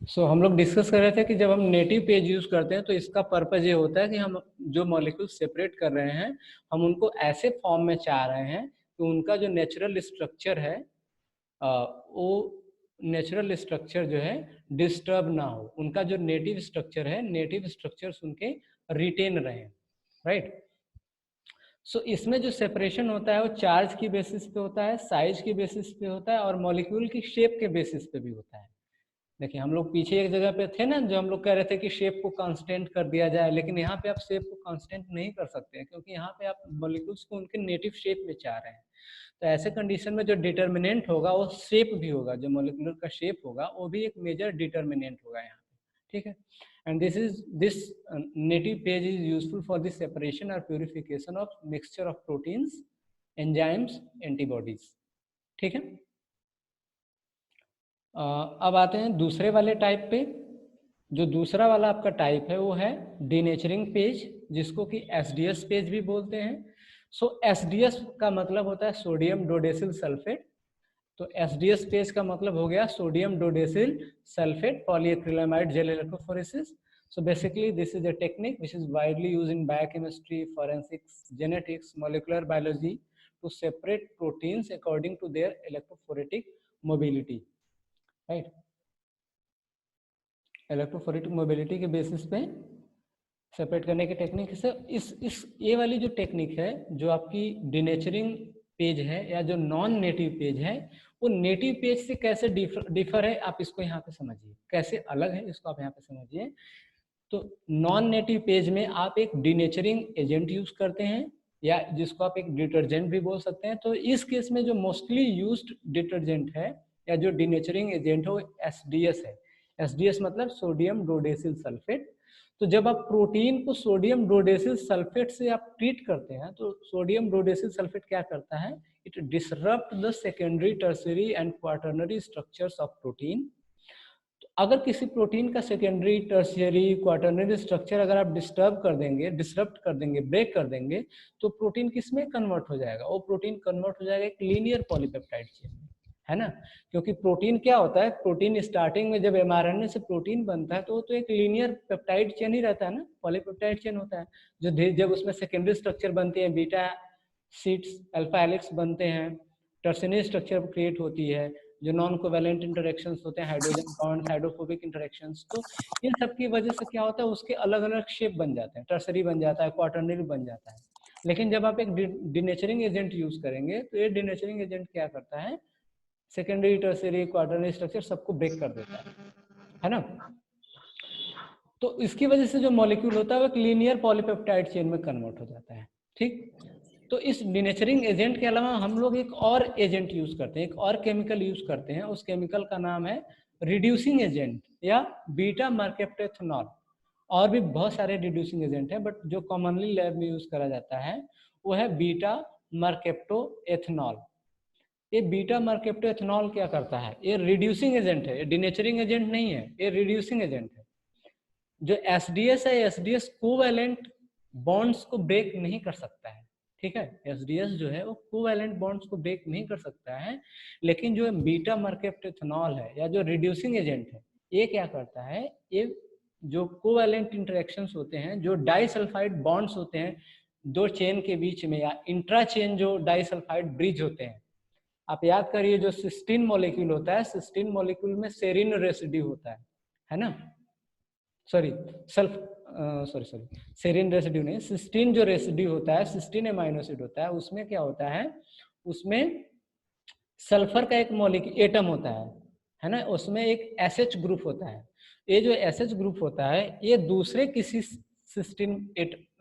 हम लोग डिस्कस कर रहे थे कि जब हम नेटिव पेज यूज करते हैं तो इसका पर्पज ये होता है कि हम जो मॉलिक्यूल सेपरेट कर रहे हैं हम उनको ऐसे फॉर्म में चाह रहे हैं कि उनका जो नेचुरल स्ट्रक्चर है वो नेचुरल स्ट्रक्चर जो है डिस्टर्ब ना हो, उनका जो नेटिव स्ट्रक्चर है नेटिव स्ट्रक्चर्स उनके रिटेन रहे, राइट। इसमें जो सेपरेशन होता है वो चार्ज की बेसिस पे होता है, साइज की बेसिस पे होता है और मॉलिक्यूल की शेप के बेसिस पे भी होता है। देखिए हम लोग पीछे एक जगह पे थे ना, जो हम लोग कह रहे थे कि शेप को कांस्टेंट कर दिया जाए, लेकिन यहाँ पे आप शेप को कांस्टेंट नहीं कर सकते हैं क्योंकि यहाँ पे आप मॉलिक्यूल्स को उनके नेटिव शेप में चाह रहे हैं। तो ऐसे कंडीशन में जो डिटर्मिनेंट होगा वो शेप भी होगा, जो मॉलिक्यूलर का शेप होगा वो भी एक मेजर डिटर्मिनेंट होगा यहाँ पे, ठीक है। And this native PAGE is useful for the separation और purification of mixture of proteins, enzymes, antibodies, ठीक है। अब आते हैं दूसरे वाले टाइप पे। जो दूसरा वाला आपका टाइप है वो है डीनेचरिंग पेज, जिसको कि एसडीएस पेज भी बोलते हैं। एसडीएस का मतलब होता है सोडियम डोडेसिल सल्फेट। तो एसडीएस पेज का मतलब हो गया sodium dodecyl sulphate polyacrylamide gel electrophoresis. So basically this is a technique which is widely used in biochemistry, forensics, genetics, molecular biology to separate proteins according to their electrophoretic mobility, right? Electrophoretic mobility के basis पे separate करने की technique से इस ये वाली जो technique है, जो आपकी डिनेचरिंग पेज है या जो नॉन नेटिव पेज है, वो नेटिव पेज से कैसे डिफर है, आप इसको यहाँ पे समझिए कैसे अलग है, इसको आप यहाँ पे समझिए। तो नॉन नेटिव पेज में आप एक डिनेचरिंग एजेंट यूज करते हैं या जिसको आप एक डिटर्जेंट भी बोल सकते हैं। तो इस केस में जो मोस्टली यूज्ड डिटर्जेंट है या जो डिनेचरिंग एजेंट है वो एसडीएस है। एसडीएस मतलब सोडियम डोडेसिल सल्फेट। तो जब आप प्रोटीन को सोडियम डोडेसिल सल्फेट से आप ट्रीट करते हैं तो सोडियम डोडेसिल सल्फेट क्या करता है, it disrupt the secondary, tertiary and quaternary structures of protein. तो अगर किसी प्रोटीन का सेकेंडरी, टर्शियरी, क्वाटर्नरी स्ट्रक्चर अगर आप डिस्टर्ब कर देंगे, डिसरप्ट कर देंगे, ब्रेक कर देंगे, तो प्रोटीन किस में कन्वर्ट हो जाएगा, वो प्रोटीन कन्वर्ट हो जाएगा एक लीनियर पॉलीपेप्टाइड चेन में, है ना। क्योंकि प्रोटीन क्या होता है, प्रोटीन स्टार्टिंग में जब एमआरएनए से प्रोटीन बनता है तो वो तो एक लीनियर पेप्टाइड चेन ही रहता है ना, पॉलीपेप्टाइड चेन होता है। जो जब उसमें सेकेंडरी स्ट्रक्चर बनते हैं, बीटा शीट्स, अल्फा हेलिक्स बनते हैं, टर्शियरी स्ट्रक्चर क्रिएट होती है, जो नॉन कोवेलेंट इंटरेक्शंस होते हैं, हाइड्रोजन बॉन्ड्स, हाइड्रोफोबिक इंटरेक्शंस, तो इन सब की वजह से क्या होता है, उसके अलग अलग शेप बन जाते हैं, टर्शरी बन जाता है, क्वाटर्नरी बन जाता है। लेकिन जब आप एक डिनेचरिंग एजेंट यूज करेंगे तो ये डिनेचरिंग एजेंट क्या करता है, सेकेंडरी, टर्शरी, क्वाटर्नरी स्ट्रक्चर सबको ब्रेक कर देता है ना। तो इसकी वजह से जो मॉलिक्यूल होता है वो एक लीनियर पॉलीपेप्टाइड चेन में कन्वर्ट हो जाता है, ठीक। तो इस डिनेचरिंग एजेंट के अलावा हम लोग एक और एजेंट यूज करते हैं, एक और केमिकल यूज करते हैं। उस केमिकल का नाम है रिड्यूसिंग एजेंट या बीटा मर्केप्टोएथेनॉल। और भी बहुत सारे रिड्यूसिंग एजेंट हैं, बट जो कॉमनली लैब में यूज करा जाता है वो है बीटा मर्केप्टोएथेनॉल। ये बीटा मर्केप्टोएथेनॉल क्या करता है, ये रिड्यूसिंग एजेंट है, ये डिनेचरिंग एजेंट नहीं है, ये रिड्यूसिंग एजेंट है। जो एसडीएस है, एसडीएस कोवैलेंट बॉन्ड्स को ब्रेक नहीं कर सकता है, ठीक है। एसडीएस जो है वो कोवैलेंट बॉन्ड्स को ब्रेक नहीं कर सकता है, लेकिन जो बीटा मर्केप्टोएथेनॉल है या जो रिड्यूसिंग एजेंट है, ये क्या करता है, ये जो कोवैलेंट इंटरेक्शंस होते हैं, जो डाइसल्फाइड बॉन्ड्स होते हैं दो चेन के बीच में, या इंट्रा चेन जो डाइसल्फाइड ब्रिज होते हैं, आप याद करिए जो सिस्टीन मॉलिक्यूल होता है, सिस्टीन मॉलिक्यूल में सेरिन रेसिड्यू होता है ना, सॉरी सेरिन रेसिड्यू नहीं, सिस्टीन जो रेसिड्यू होता है, सिस्टीन एमाइनो एसिड होता है, उसमें क्या होता है, उसमें सल्फर का एक मॉलिक्यूल एटम होता है ना, उसमें एक एसएच ग्रुप होता है। ये जो एसएच ग्रुप होता है ये दूसरे किसी सिस्टीन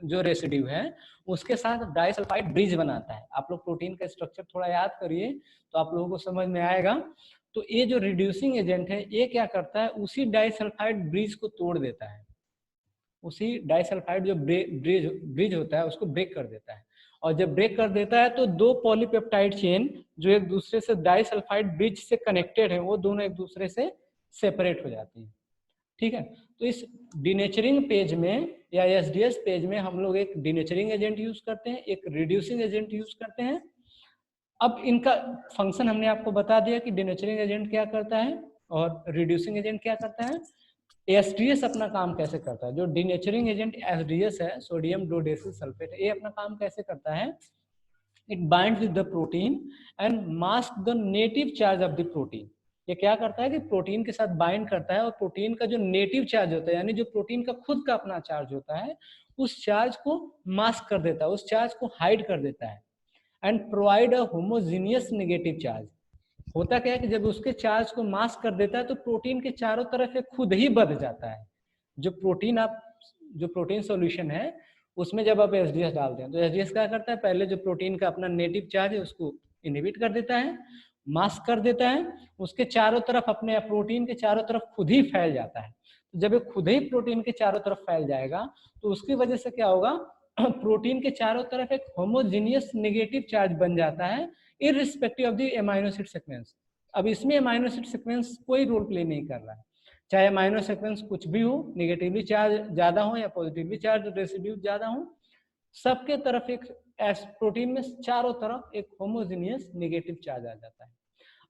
जो रेसिड्यू है उसके साथ डाइसल्फाइड ब्रिज बनाता है। आप लोग प्रोटीन का स्ट्रक्चर थोड़ा याद करिए तो आप लोगों को समझ में आएगा। तो ये जो रिड्यूसिंग एजेंट है ये क्या करता है, उसी डाइसल्फाइड ब्रिज को तोड़ देता है, उसी डाइसल्फाइड जो ब्रिज होता है उसको ब्रेक कर देता है। और जब ब्रेक कर देता है तो दो पॉलीपेप्टाइड चेन जो एक दूसरे से डाइसल्फाइड ब्रिज से कनेक्टेड है वो दोनों एक दूसरे से सेपरेट हो जाती है, ठीक है। तो इस डिनेचरिंग पेज में या एसडीएस पेज में हम लोग एक डिनेचरिंग एजेंट यूज करते हैं, एक रिड्यूसिंग एजेंट यूज करते हैं। अब इनका फंक्शन हमने आपको बता दिया कि डिनेचरिंग एजेंट क्या करता है, और रिड्यूसिंग एजेंट क्या करता है, एसडीएस अपना काम कैसे करता है, जो डिनेचरिंग एजेंट एसडीएस है, सोडियम डोडेसिल सल्फेट, ये अपना काम कैसे करता है, it binds with the protein and mask the native charge of the protein. ये क्या करता है कि प्रोटीन के साथ बाइंड करता है और प्रोटीन का जो नेटिव चार्ज होता है, यानी जो प्रोटीन का खुद का अपना चार्ज होता है, उस चार्ज को मास्क कर देता है, उस चार्ज को हाइड कर देता है and provide a homogeneous negative charge. होता क्या है कि जब उसके चार्ज को मास्क कर देता है तो प्रोटीन के चारों तरफ ये खुद ही बढ़ जाता है। जो प्रोटीन सॉल्यूशन है उसमें जब आप एसडीएस डालते हैं तो एसडीएस क्या करता है, पहले जो प्रोटीन का अपना नेटिव चार्ज है उसको इनहिबिट कर देता है, मास्क कर देता है, उसके चारों तरफ अपने प्रोटीन के चारों तरफ खुद ही फैल जाता है। तो जब ये खुद ही प्रोटीन के चारों तरफ फैल जाएगा तो उसकी वजह से क्या होगा, प्रोटीन के चारों तरफ एक होमोजीनियस नेगेटिव चार्ज बन जाता है irrespective of the amino acid sequence. अब इसमें अमीनो एसिड सीक्वेंस कोई रोल प्ले नहीं कर रहा है, चाहे अमीनो सीक्वेंस कुछ भी हो, नेगेटिवली चार्ज ज्यादा हो या पॉजिटिवली चार्ज रेसिड्यू ज्यादा हो, सबके तरफ एक प्रोटीन में चारों तरफ एक होमोजीनियस नेगेटिव चार्ज आ जाता है।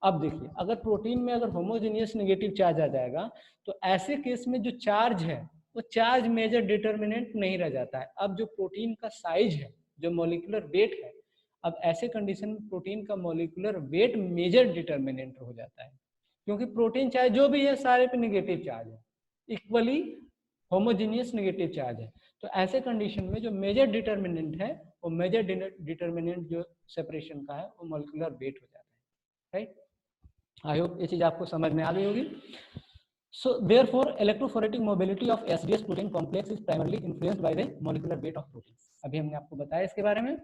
अब देखिए, अगर प्रोटीन में अगर होमोजीनियस नेगेटिव चार्ज आ जाएगा तो ऐसे केस में जो चार्ज है वो चार्ज मेजर डिटर्मिनेंट नहीं रह जाता है। अब जो प्रोटीन का साइज है, जो मॉलिक्यूलर वेट है, अब ऐसे कंडीशन में प्रोटीन का मॉलिक्यूलर वेट मेजर डिटर्मिनेंट हो जाता है, क्योंकि प्रोटीन चाहे जो भी है सारे पे नेगेटिव चार्ज है, इक्वली होमोजीनियस नेगेटिव चार्ज है। तो ऐसे कंडीशन में जो मेजर डिटर्मिनेंट है वो मेजर डिटर्मिनेंट जो सेपरेशन का है वो मॉलिक्यूलर वेट हो जाता है। राइट, आई होप ये चीज आपको समझ में आ गई होगी। So therefore electrophoretic mobility of SDS protein complex is primarily influenced by the molecular weight of protein। अभी हमने आपको बताया इसके बारे में।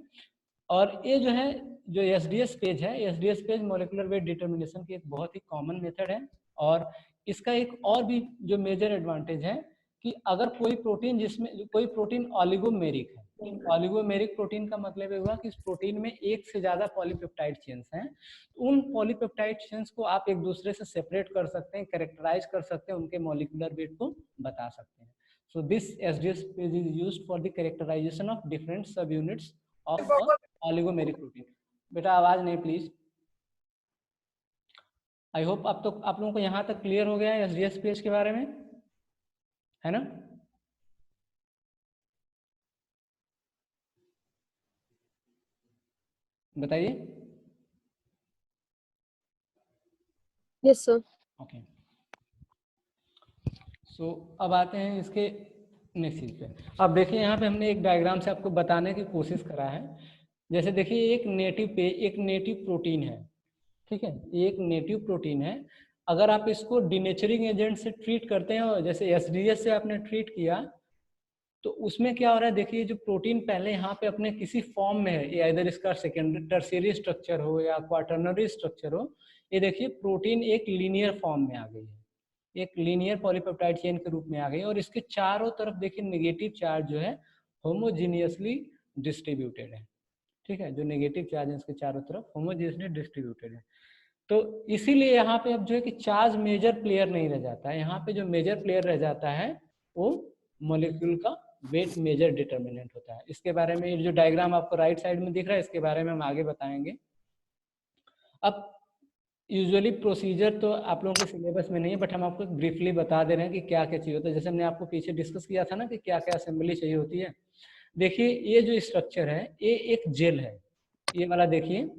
और ये जो है, जो एसडीएस पेज है, SDS page molecular weight determination की एक बहुत ही कॉमन मेथड है। और इसका एक और भी जो मेजर एडवांटेज है कि अगर कोई प्रोटीन, जिसमें कोई प्रोटीन ऑलिगोमेरिक है, ऑलिगोमेरिक प्रोटीन का मतलब ये हुआ कि इस प्रोटीन में एक से ज्यादा पॉलीपेप्टाइड चेन्स हैं, उन पॉलीपेप्टाइड चेन्स को आप एक दूसरे से सेपरेट कर सकते हैं, कैरेक्टराइज कर सकते हैं, उनके मॉलिक्यूलर वेट को बता सकते हैं। So this SDS page is used for the characterization of different subunits of oligomeric protein. बेटा आवाज नहीं प्लीज। आई होप आप लोगों को यहाँ तक क्लियर हो गया है एसडीएस पेज के बारे में, है ना? बताइए। Yes sir. ओके, सो अब आते हैं इसके नेक्स्ट चीज पे। अब देखिए यहाँ पे हमने एक डायग्राम से आपको बताने की कोशिश करा है। जैसे देखिए एक नेटिव प्रोटीन है, ठीक है, ये एक नेटिव प्रोटीन है। अगर आप इसको डिनेचरिंग एजेंट से ट्रीट करते हैं और जैसे एसडीएस से आपने ट्रीट किया तो उसमें क्या हो रहा है, देखिए जो प्रोटीन पहले यहाँ पे अपने किसी फॉर्म में है, या इधर इसका सेकेंडरी टर्शियरी स्ट्रक्चर हो या क्वाटर्नरी स्ट्रक्चर हो, ये देखिए प्रोटीन एक लीनियर फॉर्म में आ गई है, एक लीनियर पॉलीपेप्टाइड चेन के रूप में आ गई और इसके चारों तरफ देखिए नेगेटिव चार्ज जो है होमोजीनियसली डिस्ट्रीब्यूटेड है। ठीक है, जो नेगेटिव चार्ज है इसके चारों तरफ होमोजीनियसली डिस्ट्रीब्यूटेड है। तो इसीलिए यहाँ पे अब जो है कि चार्ज मेजर प्लेयर नहीं रह जाता है, यहाँ पे जो मेजर प्लेयर रह जाता है वो मॉलिक्यूल का वेट मेजर डिटर्मिनेंट होता है। इसके बारे में ये जो डायग्राम आपको राइट साइड में दिख रहा है इसके बारे में हम आगे बताएंगे। अब यूजुअली प्रोसीजर तो आप लोगों के सिलेबस में नहीं है, बट हम आपको ब्रीफली बता दे रहे हैं कि क्या क्या चाहिए होता है। जैसे हमने आपको पीछे डिस्कस किया था ना कि क्या क्या असेंबली चाहिए होती है। देखिए ये जो स्ट्रक्चर है ये एक जेल है, ये वाला देखिए,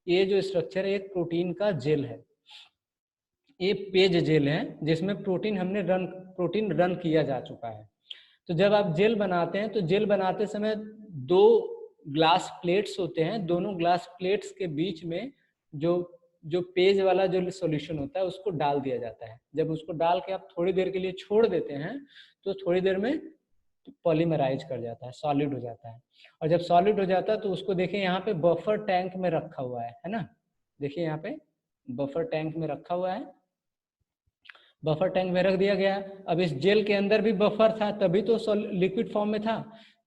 ये जो स्ट्रक्चर है एक प्रोटीन का जेल है, ये पेज जेल है जिसमें प्रोटीन रन किया जा चुका है। तो जब आप जेल बनाते हैं तो जेल बनाते समय दो ग्लास प्लेट्स होते हैं, दोनों ग्लास प्लेट्स के बीच में जो पेज वाला जो सॉल्यूशन होता है उसको डाल दिया जाता है। जब उसको डाल के आप थोड़ी देर के लिए छोड़ देते हैं तो थोड़ी देर में पॉलीमराइज कर जाता है, सॉलिड हो जाता है। और जब सॉलिड हो जाता है तो उसको देखिए यहाँ पे बफर टैंक में रखा हुआ है ना, देखिए यहाँ पे बफर टैंक में रखा हुआ है, बफर टैंक में रख दिया गया। अब इस जेल के अंदर भी बफर था, तभी तो लिक्विड फॉर्म में था,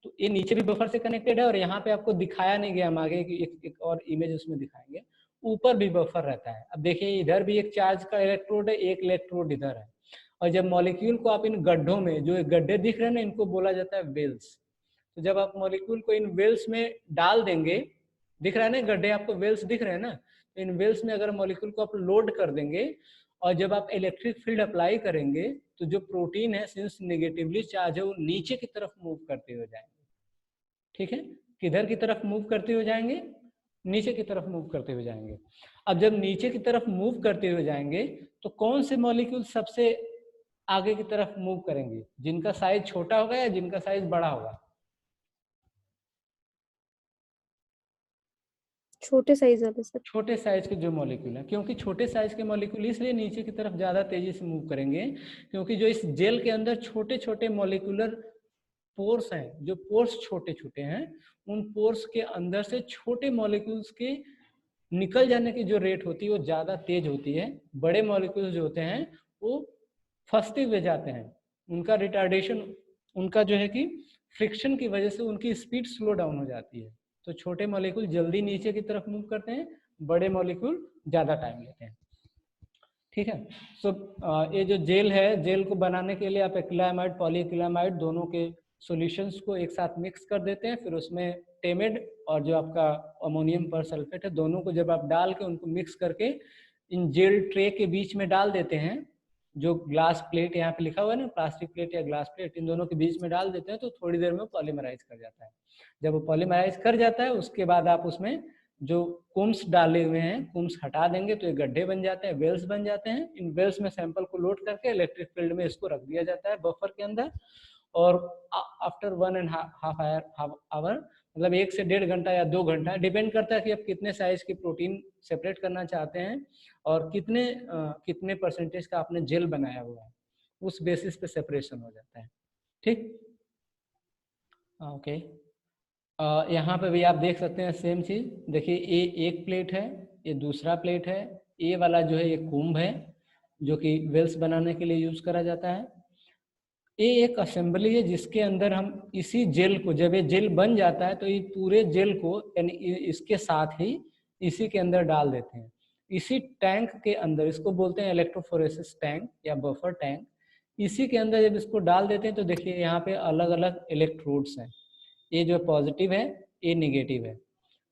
तो ये नीचे भी बफर से कनेक्टेड है और यहाँ पे आपको दिखाया नहीं गया, हम आगे एक और इमेज उसमें दिखाएंगे, ऊपर भी बफर रहता है। अब देखिए इधर भी एक चार्ज का इलेक्ट्रोड है, एक इलेक्ट्रोड इधर है। और जब मॉलिक्यूल को आप इन गड्ढों में, जो गड्ढे दिख रहे हैं ना, इनको बोला जाता है वेल्स। तो जब आप मॉलिक्यूल को इन वेल्स में डाल देंगे, दिख रहा है ना गड्ढे आपको, वेल्स दिख रहे हैं ना, तो इन वेल्स में अगर मॉलिक्यूल को आप लोड कर देंगे और जब आप इलेक्ट्रिक फील्ड अप्लाई करेंगे तो जो प्रोटीन है सिंस नेगेटिवली चार्ज है वो नीचे की तरफ मूव करते हुए जाएंगे। ठीक है, किधर की तरफ मूव करते हुए जाएंगे? नीचे की तरफ मूव करते हुए जाएंगे। अब जब नीचे की तरफ मूव करते हुए जाएंगे तो कौन से मॉलिक्यूल सबसे आगे की तरफ मूव करेंगे? जिनका साइज छोटा होगा या जिनका साइज बड़ा होगा? छोटे साइज वाले सर। छोटे साइज के जो मॉलिक्यूल है, क्योंकि छोटे साइज के मॉलिक्यूल इसलिए नीचे की तरफ ज्यादा तेजी से मूव करेंगे क्योंकि जो इस जेल के अंदर छोटे छोटे मॉलिक्यूलर पोर्स हैं, जो पोर्स छोटे छोटे हैं, उन पोर्स के अंदर से छोटे मॉलिक्यूल्स के निकल जाने की जो रेट होती है वो ज्यादा तेज होती है। बड़े मॉलिक्यूल्स जो होते हैं वो फंसते हुए जाते हैं, उनका रिटार्डेशन, उनका जो है कि फ्रिक्शन की वजह से उनकी स्पीड स्लो डाउन हो जाती है। तो छोटे मॉलिक्यूल जल्दी नीचे की तरफ मूव करते हैं, बड़े मॉलिक्यूल ज्यादा टाइम लेते हैं। ठीक है, सो ये जो जेल है, जेल को बनाने के लिए आप एक्रिलामाइड पॉलीक्रिलामाइड दोनों के सॉल्यूशंस को एक साथ मिक्स कर देते हैं, फिर उसमें टेमेड और जो आपका अमोनियम परसल्फेट है दोनों को जब आप डाल के उनको मिक्स करके इन जेल ट्रे के बीच में डाल देते हैं, जो ग्लास प्लेट यहाँ पे लिखा हुआ है ना, प्लास्टिक प्लेट या ग्लास प्लेट, इन दोनों के बीच में डाल देते हैं तो थोड़ी देर में पॉलीमराइज कर जाता है। जब वो पॉलीमराइज कर जाता है उसके बाद आप उसमें जो कुम्स डाले हुए हैं कुम्स हटा देंगे तो ये गड्ढे बन जाते हैं, वेल्स बन जाते हैं। इन वेल्स में सैंपल को लोड करके इलेक्ट्रिक फील्ड में इसको रख दिया जाता है बफर के अंदर, और आफ्टर 1.5 आवर, मतलब 1 से 1.5 घंटा या 2 घंटा, डिपेंड करता है कि आप कितने साइज की प्रोटीन सेपरेट करना चाहते हैं और कितने परसेंटेज का आपने जेल बनाया हुआ है, उस बेसिस पे सेपरेशन हो जाता है। ठीक, ओके। यहाँ पे भी आप देख सकते हैं सेम चीज, देखिए ये एक प्लेट है, ये दूसरा प्लेट है, ये वाला जो है ये कुंभ है जो कि वेल्स बनाने के लिए यूज करा जाता है। ये एक असेंबली है जिसके अंदर हम इसी जेल को, जब ये जेल बन जाता है तो ये पूरे जेल को यानी इसके साथ ही इसी के अंदर डाल देते हैं। इसी टैंक के अंदर, इसको बोलते हैं इलेक्ट्रोफोरेसिस टैंक या बफर टैंक, इसी के अंदर जब इसको डाल देते हैं तो देखिए यहाँ पे अलग अलग इलेक्ट्रोड्स हैं, ये जो पॉजिटिव है ये नेगेटिव है।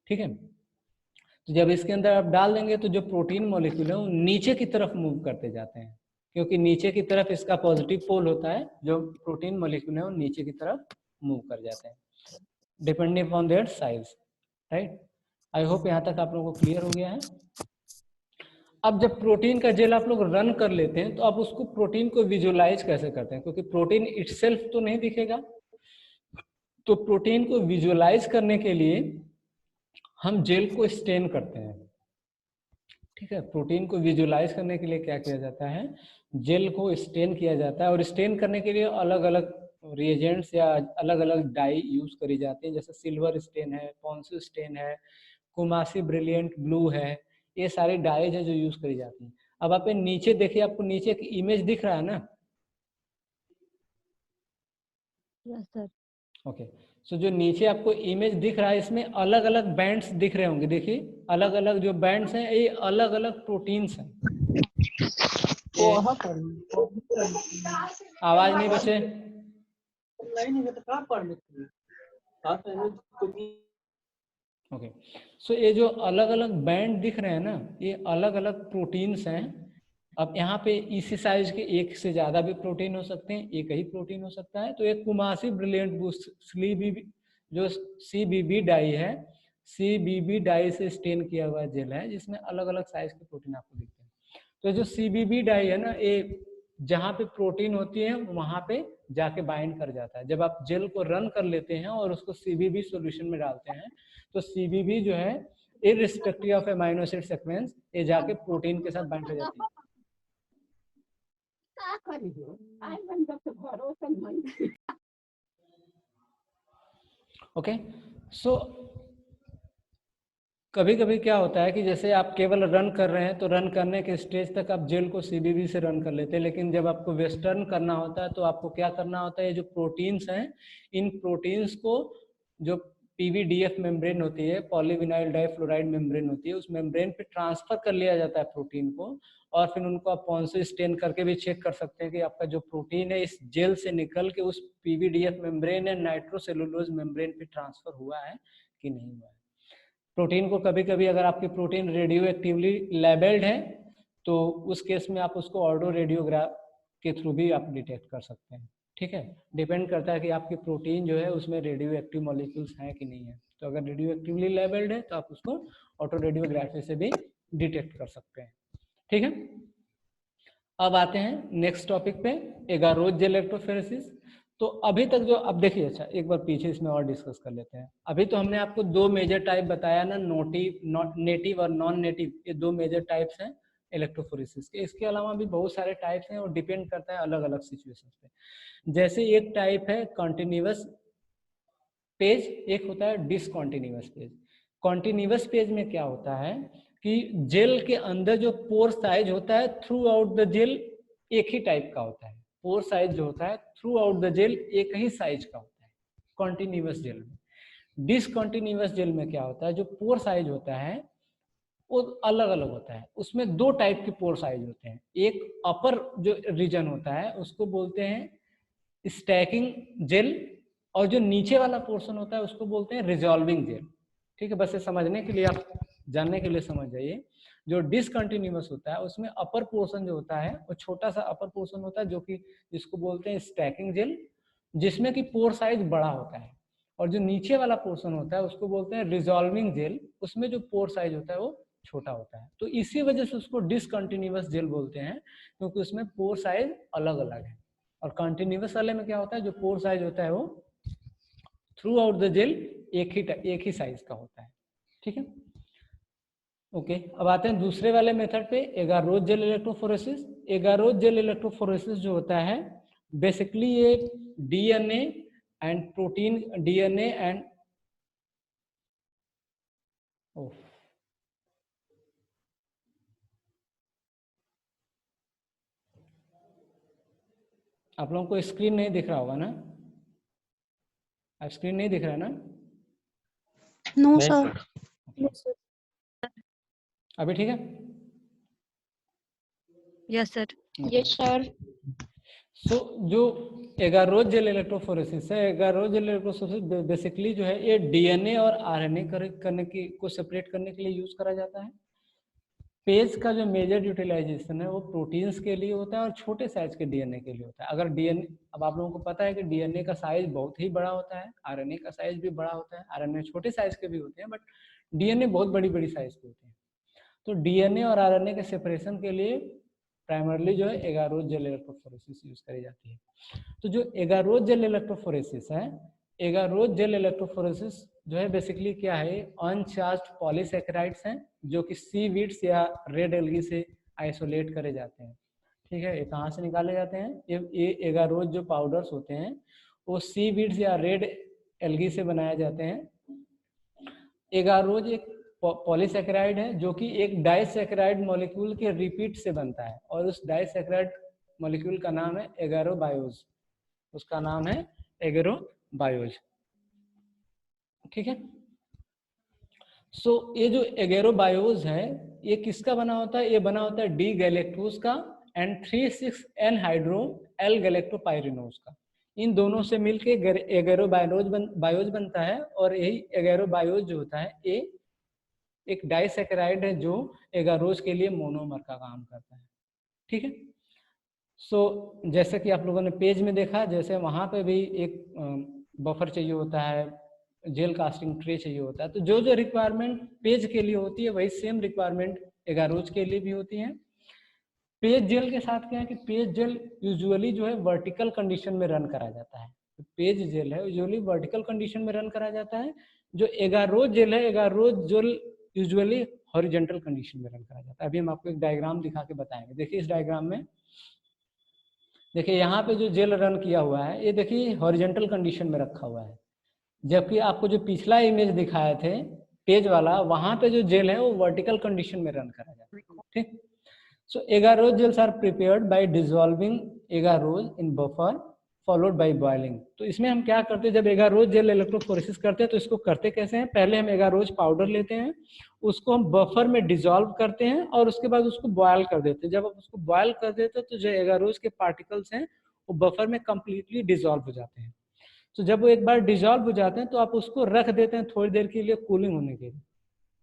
ठीक है, तो जब इसके अंदर आप डाल देंगे तो जो प्रोटीन मॉलिक्यूल है वो नीचे की तरफ मूव करते जाते हैं, क्योंकि नीचे की तरफ इसका पॉजिटिव पोल होता है, जो प्रोटीन मॉलिक्यूल है वो नीचे की तरफ मूव कर जाते हैं depending upon their size. Right, I hope यहाँ तक आप लोगों को क्लियर हो गया है। अब जब प्रोटीन का जेल आप लोग रन कर लेते हैं तो आप उसको प्रोटीन को विजुअलाइज कैसे करते हैं, क्योंकि प्रोटीन इटसेल्फ तो नहीं दिखेगा, तो प्रोटीन को विजुअलाइज करने के लिए हम जेल को स्टेन करते हैं। ठीक है, प्रोटीन को विजुअलाइज करने के लिए क्या किया जाता है, जेल को स्टेन किया जाता है, और स्टेन करने के लिए अलग अलग रिएजेंट्स या अलग अलग डाई यूज करी जाती है, जैसे सिल्वर स्टेन है, पॉन्सू स्टेन है, कुमासी ब्रिलियंट ब्लू है, ये सारी डाइज है जो यूज करी जाती है। अब आप नीचे देखिए, आपको नीचे की इमेज दिख रहा है ना? Yes sir. ओके, सो जो नीचे आपको इमेज दिख रहा है इसमें अलग अलग बैंड्स दिख रहे होंगे, देखिए अलग अलग जो बैंड्स हैं ये अलग अलग प्रोटीन्स हैं। आवाज नहीं बचे। ओके, सो ये जो अलग अलग बैंड दिख रहे हैं ना, ये अलग अलग प्रोटीन्स हैं। अब यहाँ पे इसी साइज के एक से ज्यादा भी प्रोटीन हो सकते हैं, एक ही प्रोटीन हो सकता है। तो एक कुमासी ब्रिलियंट बूस्ट जो CBB डाई है, CBB डाई से स्टेन किया हुआ जेल है जिसमें अलग अलग साइज के प्रोटीन आपको दिखते हैं। तो जो CBB डाई है ना, ये जहाँ पे प्रोटीन होती है वहां पे जाके बाइंड कर जाता है। जब आप जेल को रन कर लेते हैं और उसको CBB सॉल्यूशन में डालते हैं तो CBB जो है irrespective of amino acid sequence ये जाके प्रोटीन के साथ बाइंड हो जाती है। ओके, सो कभी कभी क्या होता है कि जैसे आप केवल रन कर रहे हैं तो रन करने के स्टेज तक आप जेल को CBB से रन कर लेते हैं, लेकिन जब आपको वेस्टर्न करना होता है तो आपको क्या करना होता है, जो प्रोटीन्स हैं इन प्रोटीन्स को, जो PVDF मेम्ब्रेन होती है, पॉलीविनाइल डाइफ्लोराइड मेम्ब्रेन होती है, उस मेम्ब्रेन पे ट्रांसफर कर लिया जाता है प्रोटीन को, और फिर उनको आप पॉन्सो स्टेन करके भी चेक कर सकते हैं कि आपका जो प्रोटीन है इस जेल से निकल के उस PVDF मेम्ब्रेन या नाइट्रोसेलुलोज मेम्ब्रेन पे ट्रांसफर हुआ है कि नहीं हुआ है। प्रोटीन को कभी कभी अगर आपकी प्रोटीन रेडियो एक्टिवली लेबल्ड है तो उस केस में आप उसको ऑर्डो रेडियोग्राफ के थ्रू भी आप डिटेक्ट कर सकते हैं। ठीक है, डिपेंड करता है कि आपकी प्रोटीन जो है उसमें रेडियो एक्टिव मॉलिक्यूल्स हैं कि नहीं है। तो अगर रेडियो एक्टिवली लेबल्ड है तो आप उसको ऑटो रेडियोग्राफी से भी डिटेक्ट कर सकते हैं। ठीक है, अब आते हैं नेक्स्ट टॉपिक पे, एगारोज जेल इलेक्ट्रोफोरेसिस। तो अभी तक जो, अब देखिए, अच्छा एक बार पीछे इसमें और डिस्कस कर लेते हैं। अभी तो हमने आपको दो मेजर टाइप बताया ना, नेटिव और नॉन नेटिव, ये दो मेजर टाइप्स हैं इलेक्ट्रोफोरेसिस के। इसके अलावा भी बहुत सारे टाइप्स हैं और डिपेंड करता है अलग अलग सिचुएशंस पे। जैसे एक टाइप है कॉन्टिन्यूअस पेज, एक होता है डिसकॉन्टिन्यूअस पेज। कॉन्टिन्यूअस पेज में क्या होता है कि जेल के अंदर जो पोर साइज होता है थ्रू आउट द जेल एक ही टाइप का होता है। पोर साइज जो होता है थ्रू आउट द जेल एक ही साइज का होता है कॉन्टिन्यूअस जेल में। डिसकॉन्टिन्यूअस जेल में क्या होता है, जो पोर साइज होता है वो अलग अलग होता है। उसमें दो टाइप के पोर साइज होते हैं। एक अपर जो रीजन होता है उसको बोलते हैं स्टैकिंग जेल, और जो नीचे वाला पोर्शन होता है उसको बोलते हैं रिजॉल्विंग जेल। ठीक है, बस ये समझने के लिए, आप जानने के लिए समझ जाइए। जो डिसकंटिन्यूअस होता है उसमें अपर पोर्शन जो होता है वो छोटा सा अपर पोर्शन होता है, जो कि जिसको बोलते हैं स्टैकिंग जेल, जिसमें कि पोर साइज बड़ा होता है। और जो नीचे वाला पोर्शन होता है उसको बोलते हैं रिजॉल्विंग जेल, उसमें जो पोर साइज होता है वो छोटा होता है। तो इसी वजह से उसको डिसकंटिन्यूअस जेल बोलते हैं, क्योंकि उसमें पोर साइज अलग अलग है। और कंटिन्यूअस वाले में क्या होता है, जो पोर साइज होता है वो थ्रू आउट द जेल एक ही साइज का होता है। ठीक है, ओके। अब आते हैं दूसरे वाले मेथड पे, agarose gel electrophoresis. Agarose gel electrophoresis जो होता है बेसिकली ये DNA and protein, DNA and आप लोगों को स्क्रीन नहीं दिख रहा होगा ना? स्क्रीन नहीं दिख रहा है ना? No sir. अभी ठीक है? Yes sir. Yes sir. So जो एगारोज जेल इलेक्ट्रोफोरेसिस है, एगारोज जेल इलेक्ट्रोफोरेसिस बेसिकली जो है ये डीएनए और आरएनए करने की को सेपरेट करने के लिए यूज करा जाता है। पेज का जो मेजर यूटिलाइजेशन है वो प्रोटीन्स के लिए होता है और छोटे साइज के डीएनए के लिए होता है। अगर डीएनए, अब आप लोगों को पता है कि डीएनए का साइज बहुत ही बड़ा होता है, आरएनए का साइज भी बड़ा होता है। आरएनए छोटे साइज के भी होते हैं, बट डीएनए बहुत बड़ी बड़ी साइज के होते हैं। तो डीएनए और आरएनए के सेपरेशन के लिए प्राइमरली जो है एगारोज जेल इलेक्ट्रोफोरेसिस यूज करी जाती है। तो जो एगारोज जेल इलेक्ट्रोफोरेसिस है, एगारोज जेल इलेक्ट्रोफोरेसिस जो है बेसिकली क्या है, अनचार्ज्ड पॉलीसैकेराइड्स हैं जो कि सीवीड्स या रेड एल्गी से आइसोलेट करे जाते हैं। ठीक है, ये कहाँ से निकाले जाते हैं? ये एगारोज जो पाउडर्स होते हैं वो सीवीड्स या रेड एल्गी से बनाए जाते हैं। एगारोज एक पॉलीसैकेराइड है जो कि एक डाइसैकेराइड मॉलिक्यूल के रिपीट से बनता है, और उस डाइसैकेराइड मॉलिक्यूल का नाम है एगारोबायोज। उसका नाम है एगारोबायोज। ठीक है, सो ये जो एगारोबायोज है ये किसका बना होता है? ये बना होता है डी गैलेक्टोज का एंड 3,6 एनहाइड्रो एल गैलेक्टोपाइरिनोज का। इन दोनों से मिलके एगारोबायोज बनता है, और यही एगारोबायोज जो होता है ये एक डाइसैकेराइड है जो एगारोज के लिए मोनोमर का काम करता है। ठीक है, सो जैसे कि आप लोगों ने पेज में देखा, जैसे वहां पे भी एक बफर चाहिए होता है, जेल कास्टिंग ट्रे चाहिए होता है। तो जो जो रिक्वायरमेंट पेज के लिए होती है वही सेम रिक्वायरमेंट एगारोज के लिए भी होती है। पेज जेल के साथ क्या है कि पेज जेल यूजुअली जो है वर्टिकल कंडीशन में रन करा जाता है। तो पेज जेल है यूजुअली वर्टिकल कंडीशन में रन करा जाता है। जो एगारोज जेल है, agarose gel usually horizontal condition में रन करा जाता है। अभी हम आपको एक डायग्राम दिखा के बताएंगे। देखिए इस डायग्राम में, देखिए यहाँ पे जो जेल रन किया हुआ है ये देखिए हॉरिजॉन्टल कंडीशन में रखा हुआ है, जबकि आपको जो पिछला इमेज दिखाए थे पेज वाला, वहां पे जो जेल है वो वर्टिकल कंडीशन में रन करा जाता है। ठीक, so agarose gels are prepared by dissolving agarose in buffer followed by boiling. तो इसमें हम क्या करते हैं, जब एगारोज जेल इलेक्ट्रोफोरेसिस करते हैं तो इसको करते कैसे हैं? पहले हम एगारोज पाउडर लेते हैं, उसको हम बफर में डिसॉल्व करते हैं और उसके बाद उसको बॉयल कर देते हैं। जब आप उसको बॉयल कर देते हैं तो जो एगारोज के पार्टिकल्स हैं वो बफर में कंप्लीटली डिसॉल्व हो जाते हैं। तो जब वो एक बार डिसॉल्व हो जाते हैं तो आप उसको रख देते हैं थोड़ी देर के लिए कूलिंग होने के लिए।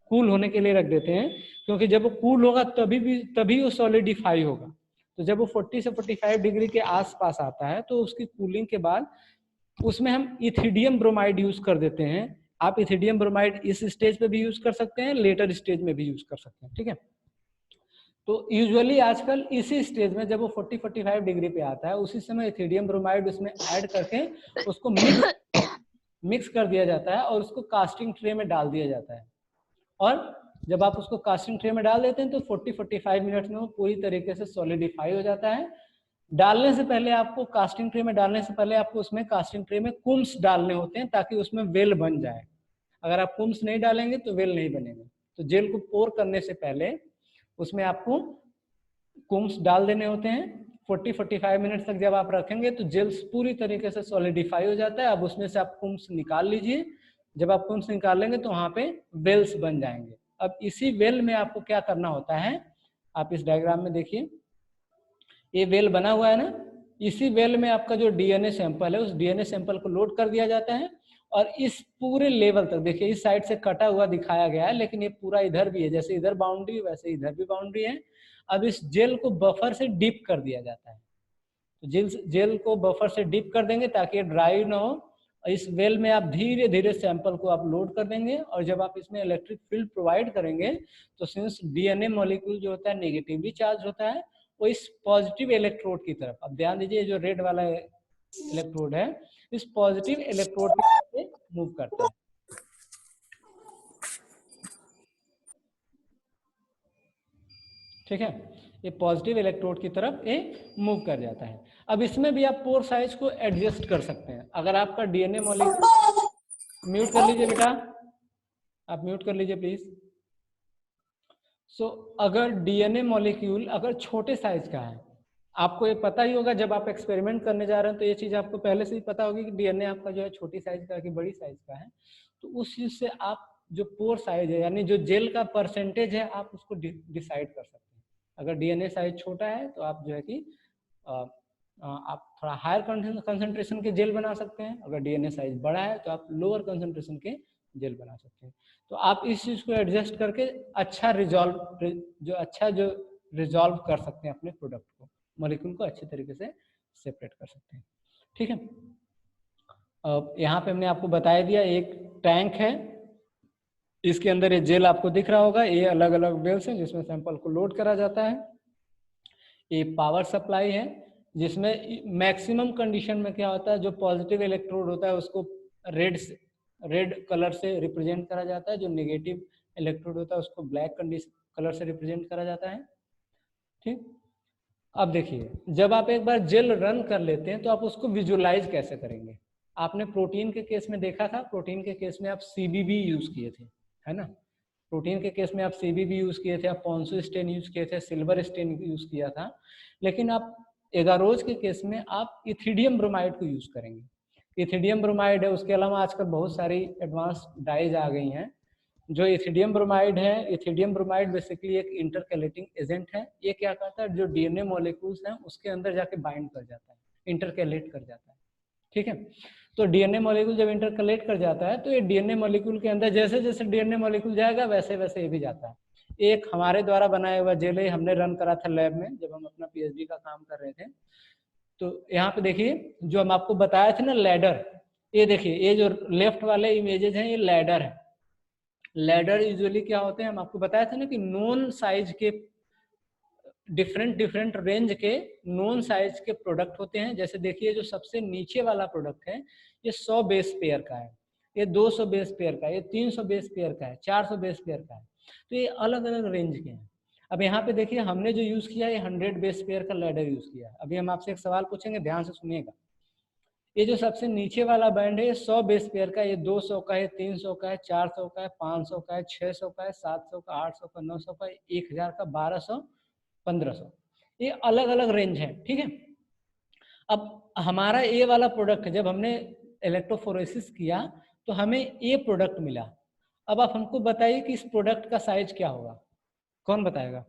कूल होने के लिए रख देते हैं, क्योंकि जब वो कूल होगा तभी वो सॉलिडिफाई होगा। तो जब वो 40 से 45 डिग्री के आसपास आता है तो उसकी कूलिंग के बाद उसमें हम इथिडियम ब्रोमाइड यूज कर देते हैं। आप इथिडियम ब्रोमाइड इस स्टेज पे भी यूज कर सकते हैं, लेटर स्टेज में भी यूज कर सकते हैं, ठीक है। तो यूजुअली आजकल इसी स्टेज में जब वो 40-45 डिग्री पे आता है उसी समय इथिडियम ब्रोमाइड उसमें ऐड करके उसको मिक्स कर दिया जाता है और उसको कास्टिंग ट्रे में डाल दिया जाता है। और जब आप उसको कास्टिंग ट्रे में डाल देते हैं तो 40-45 मिनट में वो पूरी तरीके से सॉलिडिफाई हो जाता है। डालने से पहले आपको कास्टिंग ट्रे में डालने से पहले आपको उसमें कास्टिंग ट्रे में कुम्स डालने होते हैं ताकि उसमें वेल बन जाए। अगर आप कुम्स नहीं डालेंगे तो वेल नहीं बनेगा। तो जेल को पोर करने से पहले उसमें आपको कुम्स डाल देने होते हैं। 40-45 मिनट तक जब आप रखेंगे तो जेल पूरी तरीके से सॉलिडिफाई हो जाता है। अब उसमें से आप कुम्स निकाल लीजिए। जब आप कुम्स निकाल लेंगे तो वहां पे वेल्स बन जाएंगे। अब इसी वेल में आपको क्या करना होता है, आप इस डायग्राम में देखिए, ये वेल बना हुआ है ना, इसी वेल में आपका जो डीएनए सैंपल है उस डीएनए सैंपल को लोड कर दिया जाता है। और इस पूरे लेवल तक देखिए, इस साइड से कटा हुआ दिखाया गया है लेकिन ये पूरा इधर भी है, जैसे इधर बाउंड्री वैसे इधर भी बाउंड्री है। अब इस जेल को बफर से डिप कर दिया जाता है। तो जेल को बफर से डिप कर देंगे ताकि ये ड्राई ना हो। इस वेल में आप धीरे धीरे सैंपल को आप लोड कर देंगे और जब आप इसमें इलेक्ट्रिक फील्ड प्रोवाइड करेंगे तो सिंस डीएनए मॉलिक्यूल जो होता है नेगेटिवली चार्ज होता है, वो इस पॉजिटिव इलेक्ट्रोड की तरफ, अब ध्यान दीजिए जो रेड वाला इलेक्ट्रोड है इस पॉजिटिव इलेक्ट्रोड की तरफ मूव करता है, ठीक है। ये पॉजिटिव इलेक्ट्रोड की तरफ ये मूव कर जाता है। अब इसमें भी आप पोर साइज को एडजस्ट कर सकते हैं। अगर आपका डीएनए मॉलिक्यूल, म्यूट कर लीजिए बेटा, आप म्यूट कर लीजिए प्लीज। अगर डीएनए मॉलिक्यूल अगर छोटे साइज का है, आपको ये पता ही होगा जब आप एक्सपेरिमेंट करने जा रहे हैं तो ये चीज आपको पहले से ही पता होगी कि डीएनए आपका जो है छोटी साइज का कि बड़ी साइज का है। तो उस चीज से आप जो पोर साइज है यानी जो जेल का परसेंटेज है आप उसको डिसाइड कर सकते हैं। अगर डीएनए साइज छोटा है तो आप जो है कि आप थोड़ा हायर कंसंट्रेशन के जेल बना सकते हैं। अगर डीएनए साइज बड़ा है तो आप लोअर कंसंट्रेशन के जेल बना सकते हैं। तो आप इस चीज को एडजस्ट करके अच्छा रिजॉल्व कर सकते हैं अपने प्रोडक्ट को, मॉलिक्यूल को अच्छे तरीके से सेपरेट कर सकते हैं, ठीक है। अब यहाँ पे हमने आपको बताया दिया, एक टैंक है, इसके अंदर ये जेल आपको दिख रहा होगा, ये अलग अलग वेल्स हैं जिसमें सैंपल को लोड करा जाता है। ये पावर सप्लाई है जिसमें मैक्सिमम कंडीशन में क्या होता है, जो पॉजिटिव इलेक्ट्रोड होता है उसको रेड कलर से रिप्रेजेंट करा जाता है, जो नेगेटिव इलेक्ट्रोड होता है उसको ब्लैक कलर से रिप्रेजेंट करा जाता है, ठीक। अब देखिए, जब आप एक बार जेल रन कर लेते हैं तो आप उसको विजुअलाइज कैसे करेंगे। आपने प्रोटीन के केस में देखा था, प्रोटीन के केस में आप सीबीबी यूज किए थे, है ना। प्रोटीन के केस में आप सीबीबी यूज किए थे, आप पॉन्सो स्टेन यूज किए थे, सिल्वर स्टेन यूज किया था। लेकिन आप एगारोज के केस में आप इथिडियम ब्रोमाइड को यूज करेंगे। इथिडियम ब्रोमाइड है, उसके अलावा आजकल बहुत सारी एडवांस डाइज आ गई हैं। जो इथिडियम ब्रोमाइड है, इथिडियम ब्रोमाइड बेसिकली एक इंटरकैलेटिंग एजेंट है। ये क्या करता है, जो डीएनए मॉलिक्यूल्स हैं उसके अंदर जाके बाइंड कर जाता है, इंटरकैलेट कर जाता है, ठीक है। तो डीएनए मॉलिक्यूल जब इंटरकलेट कर जाता है तो ये डीएनए मॉलिक्यूल के अंदर जैसे जैसे डीएनए मॉलिक्यूल जाएगा वैसे वैसे ये भी जाता है। एक हमारे द्वारा बनाया हुआ जेल हमने रन करा था लैब में जब हम अपना पीएचडी का काम कर रहे थे। तो यहाँ पे देखिए, जो हम आपको बताया था ना लैडर, ये देखिए, ये जो लेफ्ट वाले इमेजेस हैं ये लैडर है। लैडर यूजुअली क्या होते हैं, हम आपको बताया था ना कि नोन साइज के डिफरेंट रेंज के नोन साइज के प्रोडक्ट होते हैं। जैसे देखिए, जो सबसे नीचे वाला प्रोडक्ट है ये 100 बेस पेयर का है, ये 200 बेस पेयर का है, ये 300 बेस पेयर का है, 400 बेस पेयर का है। तो ये अलग अलग रेंज के हैं। अब यहाँ पे देखिए, हमने जो यूज किया है 100 बेस पेयर का लैडर यूज किया है। अभी हम आपसे एक सवाल पूछेंगे, ध्यान से सुनिएगा। ये जो सबसे नीचे वाला बैंड है ये 100 बेस पेयर का, ये 200 का है, 300 का है, 400 का है, 500 का है, 600 का है, 700 का, 800 का, 900 का, 1000 का, 1200, 1500, ये अलग अलग रेंज है, ठीक है। अब हमारा ये वाला प्रोडक्ट जब हमने इलेक्ट्रोफोरेसिस किया तो हमें ये प्रोडक्ट मिला। अब आप हमको बताइए कि इस प्रोडक्ट का साइज क्या होगा, कौन बताएगा।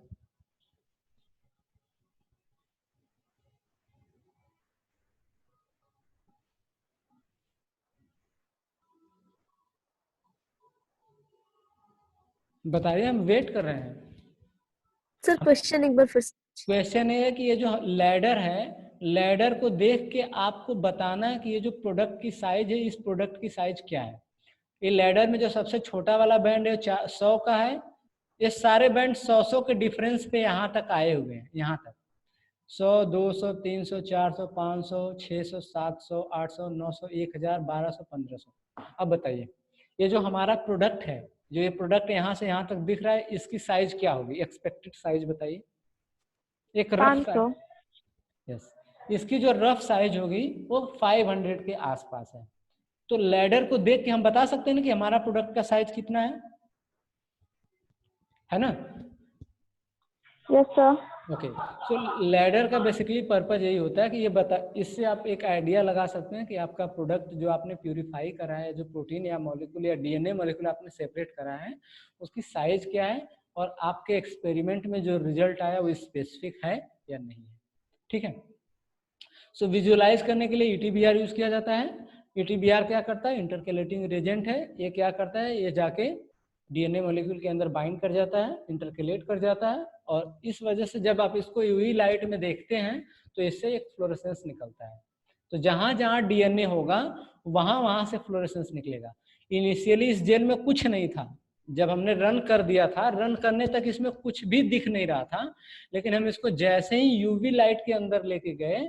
बताइए, हम वेट कर रहे हैं। सर क्वेश्चन एक बार फिर से। क्वेश्चन ये है कि ये जो लैडर है, लैडर को देख के आपको बताना है कि ये जो प्रोडक्ट की साइज है, इस प्रोडक्ट की साइज क्या है। ये लैडर में जो सबसे छोटा वाला बैंड है 100 का है। ये सारे बैंड 100 के डिफरेंस पे यहाँ तक आए हुए हैं, यहाँ तक 100, 200, 300, 400, 500, 600, 700, 800, 900, 1000, 1200, 1500। अब बताइए, ये जो हमारा प्रोडक्ट है, जो ये प्रोडक्ट यहाँ से यहाँ तक दिख रहा है, इसकी साइज क्या होगी? एक्सपेक्टेड साइज बताइए, एक रफ 500। यस, इसकी जो रफ साइज होगी वो 500 के आसपास है। तो लैडर को देख के हम बता सकते हैं ना कि हमारा प्रोडक्ट का साइज कितना है ना? Yes sir. ओके, सो लैडर का बेसिकली पर्पज यही होता है कि ये बता, इससे आप एक आइडिया लगा सकते हैं कि आपका प्रोडक्ट जो आपने प्यूरिफाई करा है, जो प्रोटीन या मॉलिक्यूल या डीएनए मॉलिक्यूल आपने सेपरेट करा है, उसकी साइज क्या है और आपके एक्सपेरिमेंट में जो रिजल्ट आया वो स्पेसिफिक है या नहीं है। ठीक है, सो विजुअलाइज करने के लिए ईटीबीआर यूज किया जाता है। ईटीबीआर क्या करता है? इंटरकैलेटिंग रेजेंट है। ये क्या करता है? ये जाके डीएनए मॉलिक्यूल के अंदर बाइंड कर जाता है, इंटरकैलेट कर जाता है, और इस वजह से जब आप इसको यूवी लाइट में देखते हैं तो इससे एक फ्लोरेसेंस निकलता है। तो जहां जहां डीएनए होगा वहां वहां से फ्लोरेसेंस निकलेगा। इनिशियली इस जेल में कुछ नहीं था, जब हमने रन कर दिया था, रन करने तक इसमें कुछ भी दिख नहीं रहा था, लेकिन हम इसको जैसे ही यूवी लाइट के अंदर लेके गए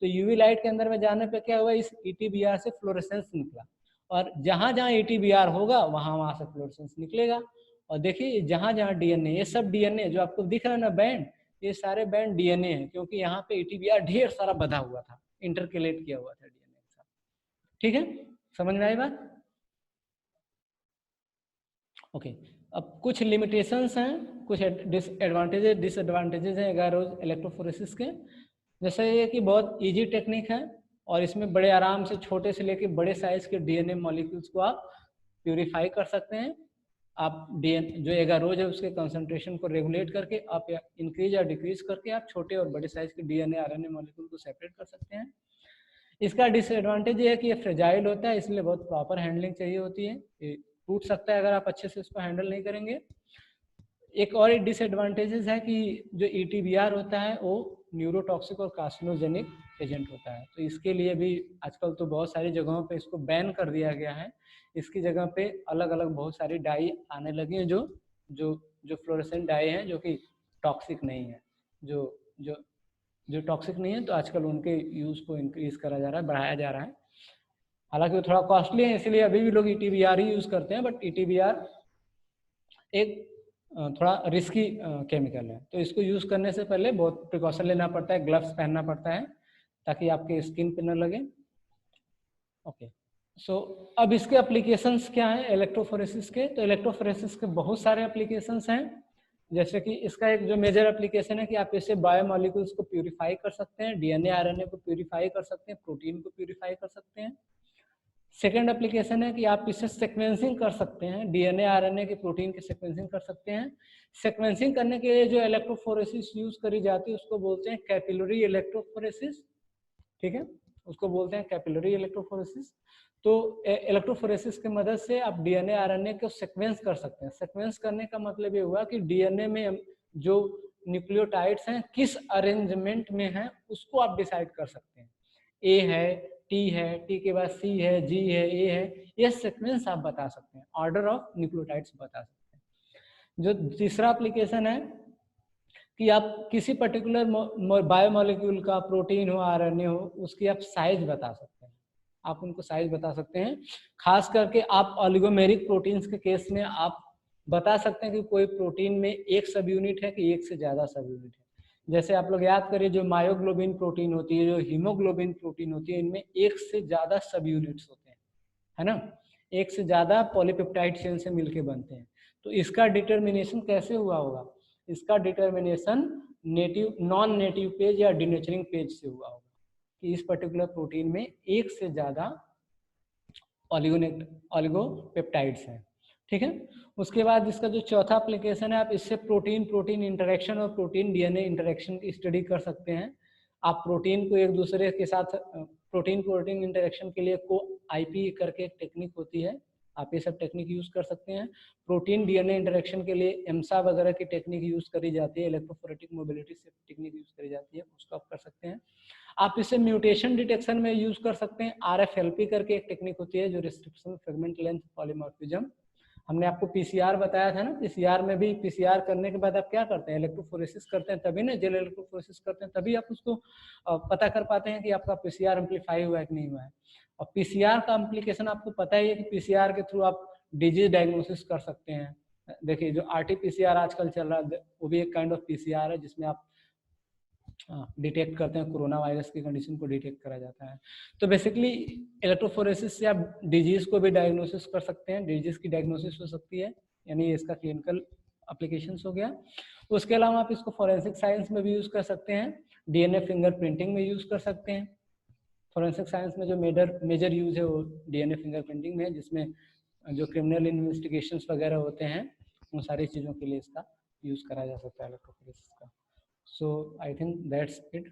तो यूवी लाइट के अंदर में जाने पे क्या हुआ? इस ईटीबीआर से फ्लोरेसेंस निकला, और जहां जहां ईटीबीआर होगा वहां वहां से फ्लोरेसेंस निकलेगा। और देखिए जहां जहां डीएनए, ये सब डीएनए जो आपको दिख रहा है ना बैंड, ये सारे बैंड डीएनए है, क्योंकि यहाँ पे ईटीबीआर ढेर सारा बधा हुआ था, इंटरकैलेट किया हुआ था डीएनए के साथ। ठीक है, समझ में आई बात? ओके, अब कुछ लिमिटेशंस हैं, कुछ डिसएडवांटेजेस डिसएडवांटेजेस हैं एगारोज इलेक्ट्रोफोरेसिस के। जैसे ये कि बहुत इजी टेक्निक है और इसमें बड़े आराम से छोटे से लेके बड़े साइज के डीएनए मॉलिक्यूल्स को आप प्यूरिफाई कर सकते हैं। आप डीएनए जो एगारोज है उसके कंसंट्रेशन को रेगुलेट करके आप इंक्रीज या डिक्रीज करके आप छोटे और बड़े साइज के डीएनए आरएनए मॉलिक्यूल को सेपरेट कर सकते हैं। इसका डिसएडवांटेज ये है कि ये फ्रेजाइल होता है, इसलिए बहुत प्रॉपर हैंडलिंग चाहिए होती है। ये टूट सकता है अगर आप अच्छे से इसको हैंडल नहीं करेंगे। एक और डिसएडवांटेजेस है कि जो ईटीबीआर होता है वो न्यूरोटॉक्सिक और कार्सिनोजेनिक एजेंट होता है, तो इसके लिए भी आजकल तो बहुत सारी जगहों पे इसको बैन कर दिया गया है। इसकी जगह पे अलग अलग बहुत सारी डाई आने लगी हैं, जो जो जो फ्लोरेसेंट डाई हैं जो कि टॉक्सिक नहीं है, जो जो जो टॉक्सिक नहीं है, तो आजकल उनके यूज को इंक्रीज करा जा रहा है, बढ़ाया जा रहा है। हालांकि वो थोड़ा कॉस्टली है, इसलिए अभी भी लोग ईटीबीआर ही यूज करते हैं, बट ईटीबीआर एक थोड़ा रिस्की केमिकल है, तो इसको यूज करने से पहले बहुत प्रिकॉशन लेना पड़ता है, ग्लव्स पहनना पड़ता है ताकि आपके स्किन पे न लगे। ओके, सो अब इसके एप्लीकेशंस क्या हैं इलेक्ट्रोफोरेसिस के? तो इलेक्ट्रोफोरेसिस के बहुत सारे एप्लीकेशंस हैं, जैसे कि इसका एक जो मेजर एप्लीकेशन है कि आप इससे बायोमॉलिक्यूल्स को प्यूरिफाई कर सकते हैं, डीएनए आरएनए को प्यूरिफाई कर सकते हैं, प्रोटीन को प्यूरिफाई कर सकते हैं। सेकेंड एप्लीकेशन है कि आप इससे सीक्वेंसिंग कर सकते हैं, डीएनए आरएनए के प्रोटीन की सीक्वेंसिंग कर सकते हैं। सीक्वेंसिंग करने के लिए जो इलेक्ट्रोफोरेसिस यूज करी जाती है उसको बोलते हैं कैपिलरी इलेक्ट्रोफोरेसिस। ठीक है, उसको बोलते हैं कैपिलरी इलेक्ट्रोफोरेसिस। तो इलेक्ट्रोफोरेसिस की मदद से आप डीएनए आरएनए को सीक्वेंस कर सकते हैं। सीक्वेंस करने का मतलब ये हुआ कि डीएनए में जो न्यूक्लियोटाइड्स हैं किस अरेंजमेंट में हैं उसको आप डिसाइड कर सकते हैं। ए है, टी है, टी के बाद सी है, जी है, ए है, ये सीक्वेंस आप बता सकते हैं, ऑर्डर ऑफ न्यूक्लियोटाइड्स बता सकते हैं। जो तीसरा एप्लीकेशन है कि आप किसी पर्टिकुलर बायोमॉलिक्यूल का, प्रोटीन हो, आरएनए हो, उसकी आप साइज बता सकते हैं, आप उनको साइज बता सकते हैं। खास करके आप ऑलिगोमेरिक प्रोटीन्स के केस में आप बता सकते हैं कि कोई प्रोटीन में एक सब यूनिट है कि एक से ज्यादा सब यूनिट है। जैसे आप लोग याद करिए, जो मायोग्लोबिन प्रोटीन होती है, जो हीमोग्लोबिन प्रोटीन होती है, इनमें एक से ज्यादा सब यूनिट्स होते हैं, है ना, एक से ज्यादा पॉलीपेप्टाइड चेन से मिलके बनते हैं। तो इसका डिटर्मिनेशन कैसे हुआ होगा? इसका determination native non native page या डिनेचरिंग पेज से हुआ होगा कि इस पर्टिकुलर प्रोटीन में एक से ज्यादा ऑलिगोपेप्टाइड्स हैं। ठीक है, उसके बाद इसका जो चौथा एप्लीकेशन है, आप इससे प्रोटीन प्रोटीन इंटरेक्शन और प्रोटीन डीएनए इंटरेक्शन की स्टडी कर सकते हैं। आप प्रोटीन को एक दूसरे के साथ प्रोटीन प्रोटीन इंटरेक्शन के लिए को आईपी करके एक टेक्निक होती है, आप ये सब टेक्निक यूज कर सकते हैं। प्रोटीन डीएनए इंटरेक्शन के लिए एम्सा वगैरह की टेक्निक यूज करी जाती है, इलेक्ट्रोफोरेटिक मोबिलिटी से टेक्निक यूज करी जाती है, उसको आप कर सकते हैं। आप इसे म्यूटेशन डिटेक्शन में यूज कर सकते हैं। RFLP करके एक टेक्निक होती है जो रिस्ट्रिक्शन फ्रेगमेंट लेंथ पॉलीमॉर्फिज्म, हमने आपको पीसीआर बताया था ना, पीसीआर में भी पीसीआर करने के बाद आप क्या करते हैं, इलेक्ट्रोफोरेसिस करते हैं, तभी ना जेल इलेक्ट्रोफोरेसिस करते हैं, तभी आप उसको पता कर पाते हैं कि आपका पीसीआर एम्पलीफाई हुआ है कि नहीं हुआ है। और पीसीआर का एम्प्लीकेशन आपको पता ही है कि पीसीआर के थ्रू आप डिजीज डायग्नोसिस कर सकते हैं। देखिए जो RT-PCR आजकल चल रहा है वो भी एक काइंड ऑफ पीसीआर है जिसमें आप डिटेक्ट करते हैं, कोरोना वायरस की कंडीशन को डिटेक्ट करा जाता है। तो बेसिकली इलेक्ट्रोफोरेसिस से आप डिजीज को भी डायग्नोसिस कर सकते हैं, डिजीज की डायग्नोसिस हो सकती है, यानी इसका क्लिनिकल एप्लीकेशंस हो गया। उसके अलावा आप इसको फॉरेंसिक साइंस में भी यूज कर सकते हैं, डीएनए फिंगरप्रिंटिंग में यूज कर सकते हैं। फॉरेंसिक साइंस में जो मेजर यूज है वो डीएनए फिंगरप्रिंटिंग में है, जिसमें जो क्रिमिनल इन्वेस्टिगेशंस वगैरह होते हैं उन सारी चीज़ों के लिए इसका यूज करा जा सकता है इलेक्ट्रोफोरेसिस का। So I think that's it.